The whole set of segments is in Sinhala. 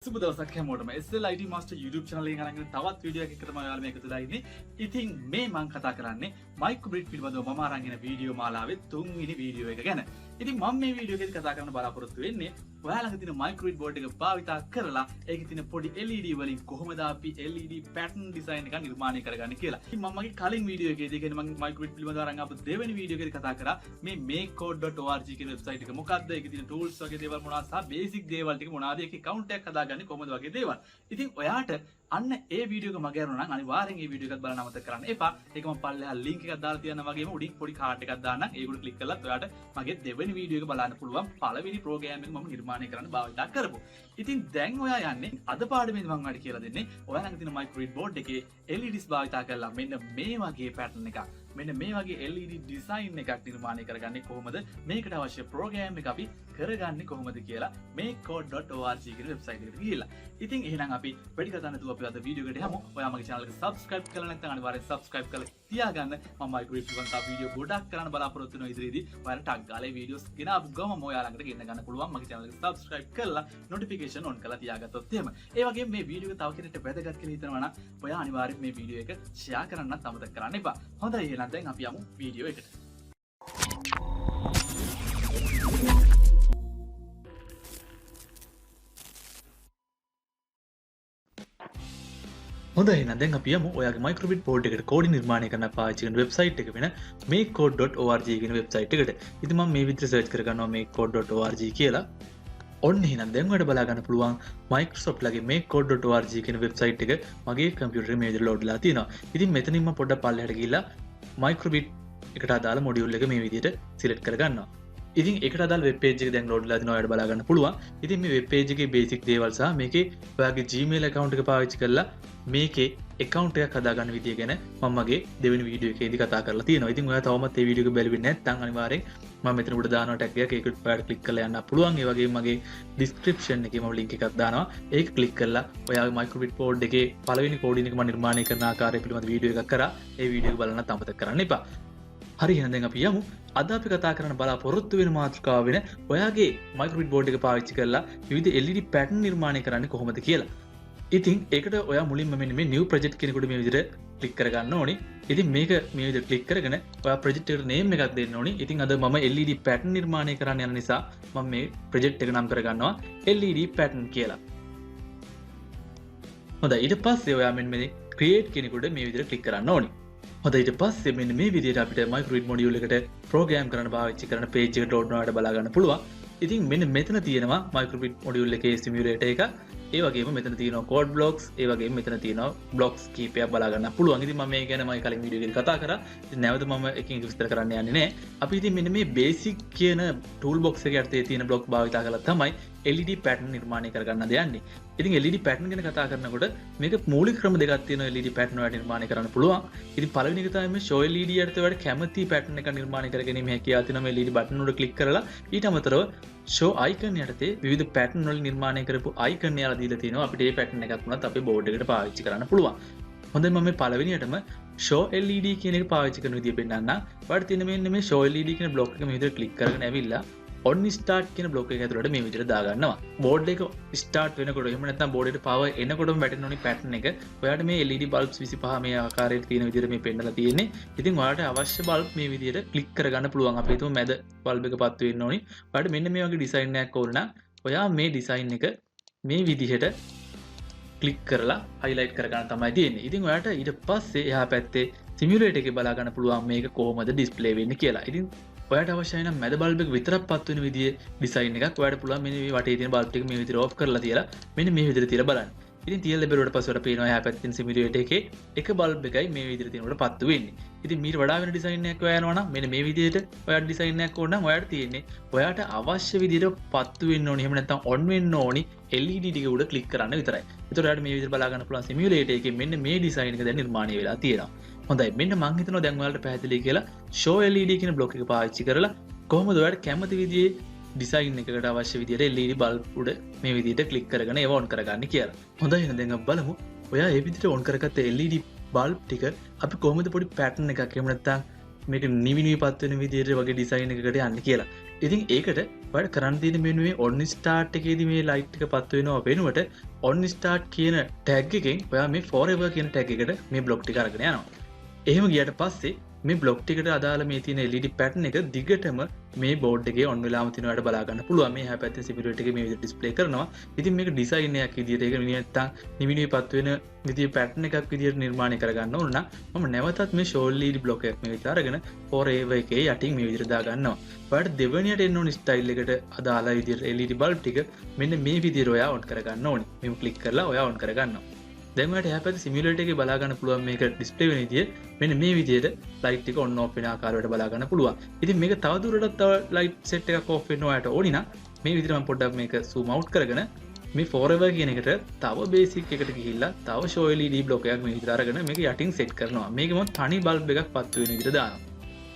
සුබ දවසක් හැමෝටම SLID Master YouTube channel එකෙන් අරගෙන තවත් වීඩියෝ එකකට තමයි ඔයාලා මේක තුලා ඉන්නේ. ඉතින් මේ මම කතා කරන්නේ Microbit පිළිබඳව මම අරන් එන වීඩියෝ මාලාවේ 3 වෙනි වීඩියෝ එක ගැන. ඉතින් මම මේ වීඩියෝ එකේදී කතා කරන්න බලාපොරොත්තු වෙන්නේ ඔයාලා ළඟ තියෙන Microbit board එක භාවිතා කරලා ඒකේ තියෙන පොඩි LED වලින් කොහොමද අපි LED pattern design එකක් නිර්මාණය කරගන්නේ කියලා. ඉතින් මම මගේ කලින් වීඩියෝ එකේදී කියන්නේ මම Microbit පිළිබඳව අරන් ආපු දෙවෙනි වීඩියෝ එකේදී කතා කරා මේ makecode.org කියන වෙබ්සයිට් එක මොකක්ද, ඒකේ තියෙන tools වගේ දේවල් මොනවද සහ basic දේවල් ටික මොනවද, ඒකේ account එකක් හදාගන්නේ කොහොමද වගේ දේවල්. ඉතින් ඔයාට අන්න ඒ වීඩියෝ එක මගේ අරනවා නම් අනිවාර්යෙන් ඒ වීඩියෝ එකත් බලන්න අමතක කරන්න එපා. ඒක මම පල්ලෙහා link එකක් දාලා තියනවා වගේම උඩින් පොඩි කාඩ් එකක් දාන්නම්. ඒකට ක්ලික් කළාත් ඔයාට මගේ දෙවෙනි වීඩියෝ එක බලන්න පුළුවන්. පළවෙනි ප්‍රෝග්‍රෑම් එක මම නිර්මාණය කරන්න භාවිතා කරපො. ඉතින් දැන් ඔයා යන්නේ අද පාඩමේදී මම ඔයාලට කියලා දෙන්නේ ඔයා ළඟ තියෙන Microbit board එකේ LEDs භාවිතා කරලා මෙන්න මේ වගේ pattern එකක්, මෙන්න මේ වගේ LED design එකක් නිර්මාණය කරගන්නේ කොහොමද, මේකට අවශ්‍ය ප්‍රෝග්‍රෑම් එක අපි කරගන්නේ කොහොමද කියලා makecode.org කියන වෙබ්සයිට් එකට ගිහිල්ලා. ඉතින් එහෙනම් අපි වැඩි කතා නැතුව අපි අද වීඩියෝ එකට යමු. ඔයා මගේ channel එක subscribe කරලා නැත්නම් අනිවාර්යෙන් subscribe කරලා තියාගන්න. මම Microbit පිළිබඳව වීඩියෝ ගොඩක් කරන්න බලාපොරොත්තු වෙනවා ඉදිරියේදී. ඔයාලා ටග් ගාලා වීඩියෝස් ගෙනාපු ගමන් ඔයා ළඟට ගෙන්න ගන්න පුළුවන්. මගේ channel එක subscribe කරලා notification on කරලා තියාගත්තොත් එහෙම. ඒ වගේම මේ වීඩියෝ එක තව කෙනෙක්ට වැදගත් කියලා හිතනවා නම් ඔයා අනිවාර්යෙන් මේ වීඩියෝ එක share කරන්නත් අමතක කරන්න එපා. හොඳයි එහෙනම් දැන් අපි යමු වීඩියෝ එකට. හොඳයි එහෙනම් දැන් අපි යමු ඔයාගේ Microbit board එකට කෝඩින් නිර්මාණය කරන්න පාවිච්චි කරන වෙබ්සයිට් එක වෙන makecode.org කියන වෙබ්සයිට් එකට. ඉතින් මම මේ විදිහට සර්ච් කරගන්නවා makecode.org කියලා. ඔන්න එහෙනම් දැන් ඔයාලට බලා ගන්න පුළුවන් Microsoft ලගේ makecode.org කියන වෙබ්සයිට් එක මගේ කම්පියුටරේ මේ විදිහට ලෝඩ් වෙලා තියෙනවා. ඉතින් මෙතනින් මම පොඩ්ඩක් පල්ලෙහාට ගිහිල්ලා Microbit එකට අදාළ මොඩියුල් එක මේ විදිහට සිලෙක්ට් කරගන්නවා. ඉතින් ඒකට අදාළ වෙබ් පේජ් එක දැන් ලෝඩ් වෙලා තිනවා ඔයාලට බලා ගන්න පුළුවන්. ඉතින් මේ වෙබ් පේජ් එකේ බේසික් දේවල් සහ මේකේ ඔයාගේ Gmail account එක පාවිච්චි කරලා මේකේ account එකක් හදාගන්න විදිය ගැන මම මගේ දෙවෙනි වීඩියෝ එකේදී කතා කරලා තියෙනවා. ඉතින් ඔයා තවමත් මේ වීඩියෝ එක බැලුවේ නැත්නම් අනිවාර්යෙන් මම මෙතන උඩ දානවා ටැග් එකක්. ඒකට ඔයාලට ක්ලික් කරලා යන්න පුළුවන්. ඒ වගේම මගේ description එකේ මම link එකක් දානවා. ඒක ක්ලික් කරලා ඔයාගේ Microbit board එකේ පළවෙනි කෝඩින් එක මම නිර්මාණය කරන ආකාරය පිළිබඳ වීඩියෝ එකක් කරා. ඒ වීඩියෝ එක බලන්නත් අමතක කරන්න එපා. හරි එහෙනම් දැන් අපි යමු. අද අපි කතා කරන්න බලාපොරොත්තු වෙන මාතෘකාව වෙන ඔයාගේ Microbit board එක පාවිච්චි කරලා විවිධ LED pattern නිර්මාණය කරන්නේ කොහොමද කියලා. ඉතින් ඒකට ඔයා මුලින්ම මෙන්න මේ new project කෙනෙකුට මේ විදිහට ක්ලික් කරගන්න ඕනේ. ඉතින් මේක මේ විදිහට ක්ලික් කරගෙන ඔයා project එකට name එකක් දෙන්න ඕනේ. ඉතින් අද මම LED pattern නිර්මාණය කරන්න යන නිසා මම මේ project එක නම් කරගන්නවා LED pattern කියලා. හොඳයි ඊට පස්සේ ඔයා මෙන්න මේ create කෙනෙකුට මේ විදිහට ක්ලික් කරන්න ඕනේ. හොඳයි ඊට පස්සේ මෙන්න මේ විදිහට අපිට Microbit module එකට program කරන්න පාවිච්චි කරන page එකට load කරනවාට බලා ගන්න පුළුවන්. ඉතින් මෙන්න මෙතන තියෙනවා Microbit module එකේ simulator එක. ඒ වගේම මෙතන තියෙනවා code blocks, ඒ වගේම මෙතන තියෙනවා blocks කීපයක් බලා ගන්න පුළුවන්. ඉතින් මම මේ ගැන මම කලින් වීඩියෝ එකේ කතා කරා. ඉතින් නැවත මම එකින් විස්තර කරන්න යන්නේ නැහැ. අපි ඉතින් මෙන්න මේ basic කියන tool box එකේ යටතේ තියෙන block භාවිතා කරලා තමයි LED pattern නිර්මාණය කරගන්නද යන්නේ. ඉතින් LED pattern ගැන කතා කරනකොට මේක මූලික ක්‍රම දෙකක් තියෙනවා LED pattern වලට නිර්මාණය කරන්න පුළුවන්. ඉතින් පළවෙනි එක තමයි මේ show LED යටතේ වල කැමති pattern එකක් නිර්මාණය කර ගැනීම හැකියාව තියෙනවා මේ LED button උඩ ක්ලික් කරලා. ඊට අමතරව show icon යටතේ විවිධ pattern වල නිර්මාණය කරපු icon යාලා දීලා තියෙනවා. අපිට මේ pattern එකක් වුණත් අපේ board එකට පාවිච්චි කරන්න පුළුවන්. හොඳයි මම මේ පළවෙනියටම show LED කියන එක පාවිච්චි කරන විදිය පෙන්නන්න. ඔයාලට තියෙන මෙන්න මේ show LED කියන block එක මේ විදිහට ක්ලික් කරගෙන ඇවිල්ලා on start කියන block එක ඇතුළට මේ විදිහට දාගන්නවා. board එක start වෙනකොට එහෙම නැත්නම් board එකට power එනකොටම වැටෙන ඕනි pattern එක. ඔයාලට මේ LED bulbs 25 මේ ආකාරයට තියෙන විදිහට මේ පෙන්නලා තියෙන්නේ. ඉතින් ඔයාලට අවශ්‍ය bulb මේ විදිහට ක්ලික් කරගන්න පුළුවන්. අපි හිතමු මැද bulb එක පත්තු වෙන්න ඕනි. ඔයාලට මෙන්න මේ වගේ design එකක් ඕන නම් ඔයා මේ design එක මේ විදිහට ක්ලික් කරලා highlight කරගන්න තමයි තියෙන්නේ. ඉතින් ඔයාලට ඊට පස්සේ එහා පැත්තේ simulator එකේ බලා ගන්න පුළුවන් මේක කොහොමද display වෙන්නේ කියලා. ඉතින් ඔයාට අවශ්‍යයි නම් මැද බල්බ් එක විතරක් පත් වෙන විදිහේ ඩිසයින් එකක් ඔයාලට පුළුවන් මෙන්න මේ වටේ තියෙන බල්බ් ටික මේ විදිහට ඕෆ් කරලා තියලා මෙන්න මේ විදිහට තියලා බලන්න. ඉතින් තියලා බැලුවට පස්සේ ඔයාලට පේනවා එහා පැත්තේ සිමියුලේටර් එකේ එක බල්බ් එකයි මේ විදිහට තියෙනකොට පත්තු වෙන්නේ. ඉතින් මීට වඩා වෙන ඩිසයින් එකක් ඔයා යනවා නම් මෙන්න මේ විදිහට ඔයාට ඩිසයින් එකක් ඕන නම් ඔයාට තියෙන්නේ ඔයාට අවශ්‍ය විදිහට පත්තු වෙන්න ඕනි. එහෙම නැත්නම් ඔන් වෙන්න ඕනි LED ටික උඩ ක්ලික් කරන්න විතරයි. ඒතකොට ඔයාලට මේ විදිහට බලා ගන්න පුළුවන් සිමියුලේටර් එකේ මෙන්න මේ ඩිසයින් එක දැන් නිර්මාණය වෙලා තියෙනවා. හොඳයි මෙන්න මම හිතනවා දැන් ඔයාලට පැහැදිලි කියලා show LED කියන block එක පාවිච්චි කරලා කොහොමද ඔයාලට කැමති විදිහේ ඩිසයින් එකකට අවශ්‍ය විදිහට LED බල්බ් උඩ මේ විදිහට ක්ලික් කරගෙන ඒව ඔන් කරගන්න කියලා. හොඳයි එහෙනම් දැන් අපි බලමු ඔයා මේ විදිහට ඔන් කරගත්ත LED බල්බ් ටික අපි කොහොමද පොඩි pattern එකක් එහෙම නැත්නම් මේක නිවිපත් වෙන විදිහට වගේ ඩිසයින් එකකට යන්නේ කියලා. ඉතින් ඒකට ඔයාලට කරන්න තියෙන මෙන්න මේ on start එකේදී මේ light එක පත් වෙනව වෙනුවට on start කියන ටැග් එකෙන් ඔයා මේ forever කියන ටැග් එකට මේ බ්ලොක් ටික අරගෙන යනවා. එහෙම ගියට පස්සේ මේ බ්ලොක් ටිකට අදාළ මේ තියෙන LED pattern එක දිගටම මේ බෝඩ් එකේ on වෙලාම තියෙන ඔයාලට බලා ගන්න පුළුවන්. මේ එහා පැත්තේ සිමියුලේටර් එකේ මේ විදිහට ඩිස්ප්ලේ කරනවා. ඉතින් මේක ඩිසයින් එකක් විදිහට ඒක නැත්තම් නිවිනිවිපත් වෙන විදිහේ pattern එකක් විදිහට නිර්මාණය කරගන්න ඕන නම් මම නැවතත් මේ show LED බ්ලොක් එකක් මේ විදිහට අරගෙන forever එකේ යටින් මේ විදිහට දා ගන්නවා. ඔයාලට දෙවෙනියට එන්න ඕන ස්ටයිල් එකට අදාළ විදිහට LED බල්බ් ටික මෙන්න මේ විදිහට ඔයා on කරගන්න ඕනේ. මෙහෙම ක්ලික් කරලා ඔයා on කරගන්නවා. දැන් ඔයාලට එහා පැත්තේ සිමියුලේටර් එකේ බලා ගන්න පුළුවන් මේක ඩිස්ප්ලේ වෙන විදිය මෙන්න මේ විදිහට ලයිට් එක on off වෙන ආකාරයට බලා ගන්න පුළුවන්. ඉතින් මේක තවදුරටත් තව ලයිට් සෙට් එකක් off වෙන්න ඔයාලට ඕනි නම් මේ විදිහට මම පොඩ්ඩක් මේක zoom out කරගෙන මේ forever කියන එකට තව basic එකට ගිහිල්ලා තව show LED block එකක් මේ විදිහට අරගෙන මේක යටින් set කරනවා. මේක මම තනි බල්බ් එකක් පත්තු වෙන විදිහට දානවා.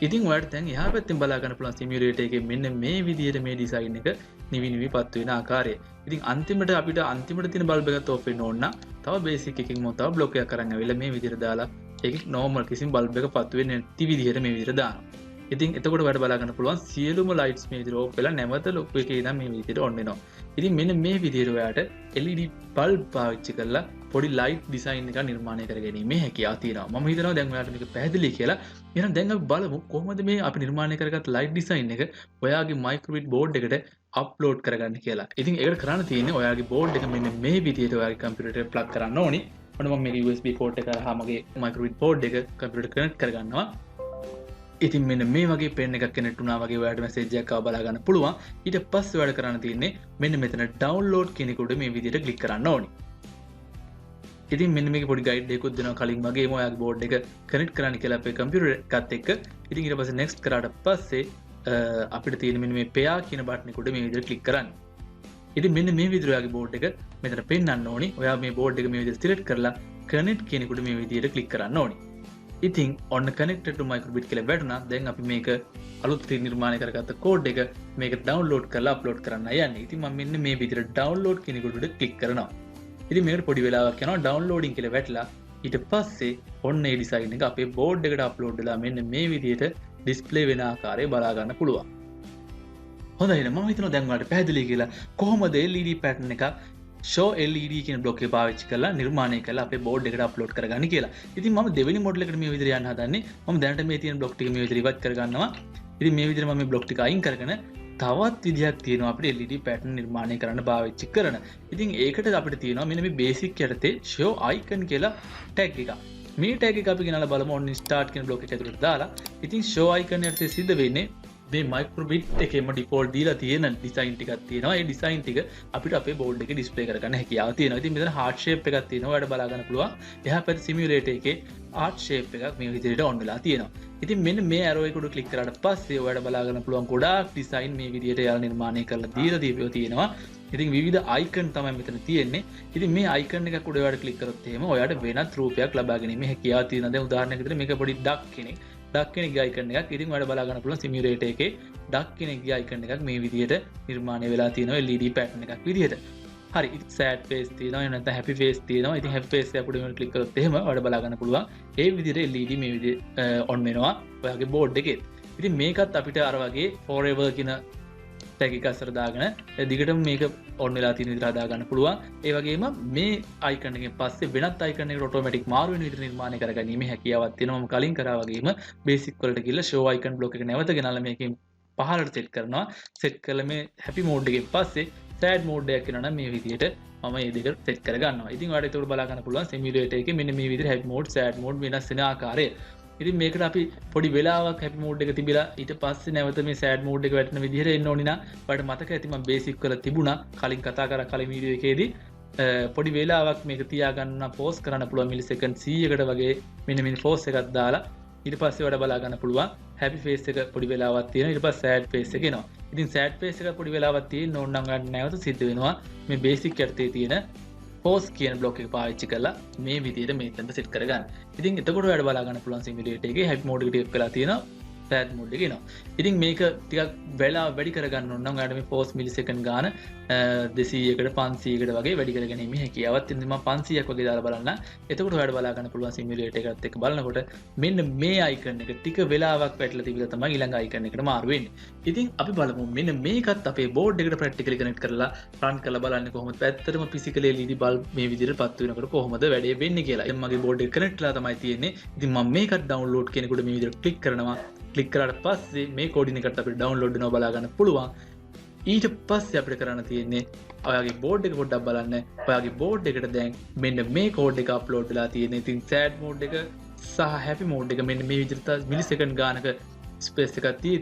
ඉතින් ඔයාලට දැන් එහා පැත්තෙන් බලා ගන්න පුළුවන් සිමියුලේටර් එකේ මෙන්න මේ විදිහට මේ ඩිසයින් එක නිවි පත්තු වෙන ආකාරය. ඉතින් අන්තිමට අපිට අන්තිමට තියෙන බල්බ් එකත් off වෙන්න ඕන නම් තව බේසික් එකකින් මම තව බ්ලොක් එකක් අරන් ආවිල්ලා මේ විදිහට දාලා ඒකේ normal කිසිම බල්බ් එක පත්තු වෙන්නේ නැති විදිහට මේ විදිහට දානවා. ඉතින් එතකොට ඔයාලට බලා ගන්න පුළුවන් සියලුම ලයිට්ස් මේ විදිහට off වෙලා නැවත ලොක් එකේ ඉඳන් මේ විදිහට on වෙනවා. ඉතින් මෙන්න මේ විදිහට ඔයාලට LED බල්බ් පාවිච්චි කරලා පොඩි ලයිට් ඩිසයින් එකක් නිර්මාණය කර ගැනීමේ හැකියාව තියෙනවා. මම හිතනවා දැන් ඔයාලට මේක පැහැදිලි කියලා. එහෙනම් දැන් අපි බලමු කොහොමද මේ අපි නිර්මාණය කරගත් ලයිට් ඩිසයින් එක ඔයාගේ Microbit board එකට අප්ලෝඩ් කරගන්න කියලා. ඉතින් ඒකට කරන්න තියෙන්නේ ඔයාගේ board එක මෙන්න මේ විදිහට ඔයාගේ කම්පියුටර් එකට ප්ලග් කරන්න ඕනි. ඔන්න මම මේ USB port එක කරා මගේ Microbit board එක කම්පියුටර් කනෙක්ට් කරගන්නවා. ඉතින් මෙන්න මේ වගේ පෙන් එකක් කනෙක්ට් වුණා වගේ ඔයාලට මැසේජ් එකක් ආව බලා ගන්න පුළුවන්. ඊට පස්සේ ඔයාලට කරන්න තියෙන්නේ මෙන්න මෙතන download කියන එක උඩ මේ විදිහට ක්ලික් කරන්න ඕනි. ඉතින් මෙන්න මේක පොඩි ගයිඩ් එකකුත් දෙනවා කලින් වගේම ඔයාගේ බෝඩ් එක කනෙක්ට් කරන්න කියලා අපේ කම්පියුටර් එකත් එක්ක. ඉතින් ඊට පස්සේ next කරාට පස්සේ අපිට තියෙන මෙන්න මේ pair කියන බටන් එක උඩ මේ විදිහට ක්ලික් කරන්න. ඉතින් මෙන්න මේ විදිහට ඔයාගේ බෝඩ් එක මෙතන පෙන්වන්න ඕනි. ඔයා මේ බෝඩ් එක මේ විදිහට සිලෙක්ට් කරලා connect කියන එක උඩ මේ විදිහට ක්ලික් කරන්න ඕනි. ඉතින් ඔන්න connected to Microbit කියලා වැටුණා. දැන් අපි මේක අලුත් නිර්මාණය කරගත්ත කෝඩ් එක මේක download කරලා upload කරන්න යන්නේ. ඉතින් මම මෙන්න මේ විදිහට download කියන එක උඩ ක්ලික් කරනවා. ඉතින් මේකට පොඩි වෙලාවක් යනවා downloading කියලා වැටලා ඊට පස්සේ ඔන්න ඒ ඩිසයින් එක අපේ බෝඩ් එකට අප්ලෝඩ් වෙලා මෙන්න මේ විදිහට ඩිස්ප්ලේ වෙන ආකාරය බලා ගන්න පුළුවන්. හොඳයි නේද? මම හිතනවා දැන් ඔයාලට පැහැදිලි කියලා කොහොමද LED pattern එක show LED කියන බ්ලොක් එක පාවිච්චි කරලා නිර්මාණය කරලා අපේ බෝඩ් එකට අප්ලෝඩ් කරගන්න කියලා. ඉතින් මම දෙවෙනි මොඩල් එකට මේ විදිහට යන්න හදන්නේ. මම දැනට මේ තියෙන බ්ලොක් ටික මේ විදිහට ඉවත් කරගන්නවා. ඉතින් මේ විදිහට මම මේ බ්ලොක් ටික අයින් කරගෙන තවත් විදිහක් තියෙනවා අපිට LED pattern නිර්මාණය කරන්න පාවිච්චි කරන. ඉතින් ඒකට අපිට තියෙනවා මෙන්න මේ basic යටතේ show icon කියලා tag එකක්. මේ tag එක අපි ගෙනල්ලා බලමු on start කියන block එක ඇතුළට දාලා. ඉතින් show icon යටතේ සිද්ධ වෙන්නේ මේ Microbit එකේම default දීලා තියෙන design ටිකක් තියෙනවා. ඒ design ටික අපිට අපේ board එකේ display කරගන්න හැකියාව තියෙනවා. ඉතින් මෙතන heart shape එකක් තියෙනවා. ඔයාලට බලා ගන්න පුළුවන්. එහා පැත්තේ simulator එකේ heart shape එකක් මේ විදිහට on වෙලා තියෙනවා. ඉතින් මෙන්න මේ arrow එක උඩ click කරාට පස්සේ ඔයාලට බලා ගන්න පුළුවන් ගොඩාක් design මේ විදිහට යාලා නිර්මාණය කරලා දීලා තියෙනවා. ඉතින් විවිධ icon තමයි මෙතන තියෙන්නේ. ඉතින් මේ icon එකක් උඩ ඔයාලට click කරොත් එහෙම ඔයාලට වෙනත් රූපයක් ලබා ගැනීමේ හැකියාව තියෙනවා. දැන් උදාහරණයක් විදිහට මේක පොඩි duck කෙනෙක්. duck කෙනෙක්ගේ icon එකක්. ඉතින් ඔයාලට බලා ගන්න පුළුවන් simulator එකේ duck කෙනෙක්ගේ icon එකක් මේ විදිහට නිර්මාණය වෙලා තියෙනවා LED pattern එකක් විදිහට. හරි. ඉතින් sad face තියෙනවා. එහෙම නැත්නම් happy face තියෙනවා. ඉතින් happy face එක උඩ click කරොත් එහෙම ඔයාලට බලා ගන්න පුළුවන්. ඒ විදිහට LED මේ විදිහට on වෙනවා ඔයාගේ board එකේ. ඉතින් මේකත් අපිට අර වගේ forever කියන tag එක අස්සර දාගෙන දිගටම මේක on වෙලා තියෙන විදිහට හදා ගන්න පුළුවන්. ඒ වගේම මේ icon එකෙන් පස්සේ වෙනත් icon එකකට automatic මාරු වෙන විදිහට නිර්මාණය කරගැනීමේ හැකියාවක් තියෙනවා. මම කලින් කරා වගේම basic වලට ගිහලා show icon block එක නැවත ගෙනල්ලා මේකෙන් පහළට set කරනවා. set කළා මේ happy mode එකෙන් පස්සේ sad mode එකක් වෙනවා නම් මේ විදිහට මම මේ දෙක set කරගන්නවා. ඉතින් ඔයාලට ඒක බලා ගන්න පුළුවන් simulator එකේ මෙන්න මේ විදිහට happy mode sad mode වෙනස් වෙන ආකාරය. ඉතින් මේකට අපි පොඩි වෙලාවක් happy mode එක තිබිලා ඊට පස්සේ නැවත මේ sad mode එක වැටෙන විදිහට එන්න ඕනි නම් ඔයාලට මතක ඇති මම basic කරලා තිබුණා කලින් කතා කරා කලින් වීඩියෝ එකේදී පොඩි වෙලාවක් මේක තියාගන්න pause කරන්න පුළුවන් මිලිසෙකන්ඩ් 100කට වගේ මෙන්න මේ pause එකක් දාලා ඊට පස්සේ ඔයාලට බලා ගන්න පුළුවන් happy face එක පොඩි වෙලාවක් තියෙනවා ඊට පස්සේ sad face එක එනවා. ඉතින් sad face එක පොඩි වෙලාවක් තියෙන්න ඕන නම් ඔයාලට නැවත සිද්ධ වෙනවා මේ basic යටතේ තියෙන pause කියන block එක පාවිච්චි කරලා මේ විදිහට මේකෙන්ද set කරගන්න. ඉතින් එතකොට ඔයාලට බලා ගන්න පුළුවන් simulator එකේ happy mode එකට ටික වෙලා තියෙනවා. path mode එක එනවා. ඉතින් මේක ටිකක් වෙලා වැඩි කරගන්න ඕන නම් ඔයාලට මේ force millisecond ගාන 200කට 500කට වගේ වැඩි කරගැනීමේ හැකියාවක් තියෙනවා. මම 500ක් වගේ දාලා බලන්න. එතකොට ඔයාලට බලා ගන්න පුළුවන් simulator එකත් එක්ක බලනකොට මෙන්න මේ icon එක ටික වෙලාවක් වැටලා තිබිලා තමයි ඊළඟ icon එකට මාරු වෙන්නේ. ඉතින් අපි බලමු මෙන්න මේකත් අපේ board එකට practically connect කරලා run කරලා බලන්නේ කොහොමද ඇත්තටම physical LED bulb මේ විදිහට පත් වෙනකොට කොහොමද වැඩේ වෙන්නේ කියලා. දැන් මගේ board එක connect වෙලා තමයි තියෙන්නේ. ඉතින් මම මේකත් download කෙනෙකුට මේ විදිහට click කරනවා. click කරාට පස්සේ මේ coordinate එකට අපිට download වෙනවා බලා ගන්න පුළුවන්. ඊට පස්සේ අපිට කරන්න තියෙන්නේ ඔයාගේ board එක පොඩ්ඩක් බලන්න. ඔයාගේ board එකට දැන් මෙන්න මේ code එක upload වෙලා තියෙන්නේ. ඉතින් sad mode එක සහ happy mode එක මෙන්න මේ විදිහට millisecond ගානක space එකක් තිය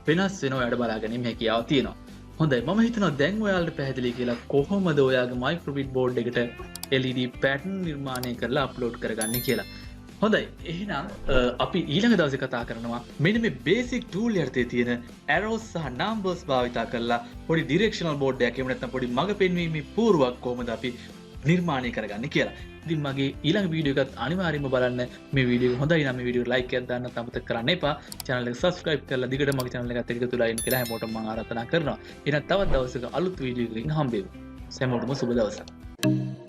වෙනස් වෙනවා. ඔයාලට බලා ගැනීම හැකියාව තියෙනවා. හොඳයි මම හිතනවා දැන් ඔයාලට පැහැදිලි කියලා කොහොමද ඔයාගේ Microbit board එකට LED pattern නිර්මාණය කරලා upload කරගන්නේ කියලා. හොඳයි එහෙනම් අපි ඊළඟ දවසේ කතා කරනවා මෙන්න මේ basic tool යටතේ තියෙන arrows සහ numbers භාවිතා කරලා පොඩි directional board එකක් එහෙම නැත්නම් පොඩි මඟ පෙන්වීමේ පූර්වක් කොහොමද අපි නිර්මාණය කරගන්නේ කියලා. ඉතින් මගේ ඊළඟ වීඩියෝ එකත් අනිවාර්යයෙන්ම බලන්න. මේ වීඩියෝ එක හොඳයි නම් මේ වීඩියෝ like එකක් දාන්න අමතක කරන්න එපා. channel එක subscribe කරලා දිගට මගේ channel එකත් එක්ක තුලා ඉන්න කියලා හැමෝටම මම ආරාධනා කරනවා. එහෙනම් තවත් දවසක අලුත් වීඩියෝ එකකින් හම්බෙමු. හැමෝටම සුබ දවසක්.